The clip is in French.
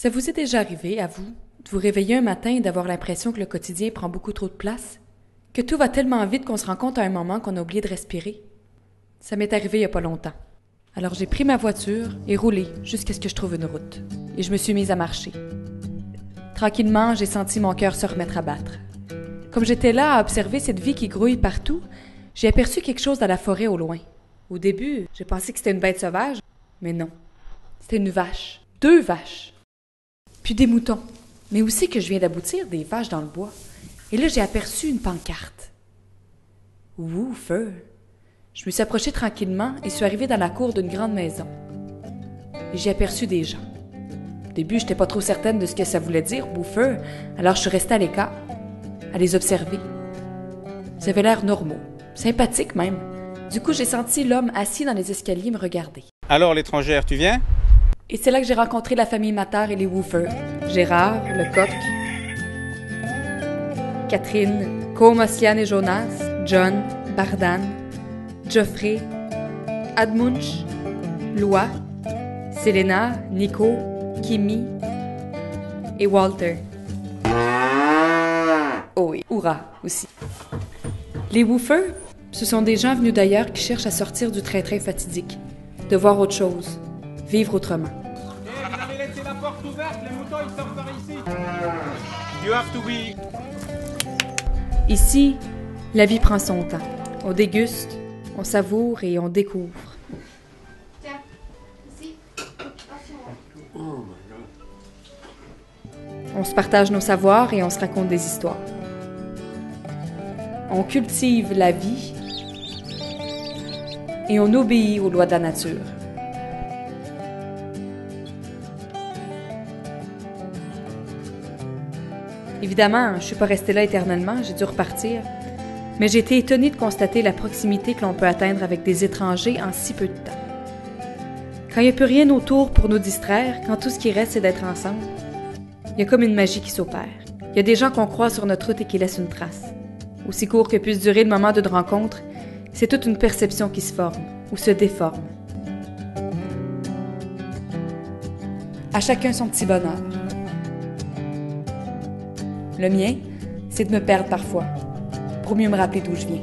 Ça vous est déjà arrivé, à vous, de vous réveiller un matin et d'avoir l'impression que le quotidien prend beaucoup trop de place? Que tout va tellement vite qu'on se rend compte à un moment qu'on a oublié de respirer? Ça m'est arrivé il y a pas longtemps. Alors j'ai pris ma voiture et roulé jusqu'à ce que je trouve une route. Et je me suis mise à marcher. Tranquillement, j'ai senti mon cœur se remettre à battre. Comme j'étais là à observer cette vie qui grouille partout, j'ai aperçu quelque chose dans la forêt au loin. Au début, j'ai pensé que c'était une bête sauvage, mais non. C'était une vache. 2 vaches. Puis des moutons. Mais aussi que je viens d'aboutir des vaches dans le bois. Et là, j'ai aperçu une pancarte. Woofer. Je me suis approchée tranquillement et suis arrivée dans la cour d'une grande maison. Et j'ai aperçu des gens. Au début, je n'étais pas trop certaine de ce que ça voulait dire, Woofer, alors je suis restée à l'écart, à les observer. Ils avaient l'air normaux, sympathiques même. Du coup, j'ai senti l'homme assis dans les escaliers me regarder. Alors, l'étrangère, tu viens? Et c'est là que j'ai rencontré la famille Matar et les Woofer. Gérard, le coq, Catherine, Com, Ossiane et Jonas, John, Bardan, Geoffrey, Admunch, Loi, Selena, Nico, Kimi et Walter. Oh, et Oura aussi. Les Woofer, ce sont des gens venus d'ailleurs qui cherchent à sortir du train-train fatidique, de voir autre chose, vivre autrement. Vous avez laissé la porte ouverte, les moutons ils sortent par ici. You have to be... Ici, la vie prend son temps. On déguste, on savoure et on découvre. Tiens, ici. Attention. On se partage nos savoirs et on se raconte des histoires. On cultive la vie et on obéit aux lois de la nature. Évidemment, je ne suis pas restée là éternellement, j'ai dû repartir. Mais j'ai été étonnée de constater la proximité que l'on peut atteindre avec des étrangers en si peu de temps. Quand il n'y a plus rien autour pour nous distraire, quand tout ce qui reste c'est d'être ensemble, il y a comme une magie qui s'opère. Il y a des gens qu'on croise sur notre route et qui laissent une trace. Aussi court que puisse durer le moment d'une rencontre, c'est toute une perception qui se forme ou se déforme. À chacun son petit bonheur. Le mien, c'est de me perdre parfois, pour mieux me rappeler d'où je viens.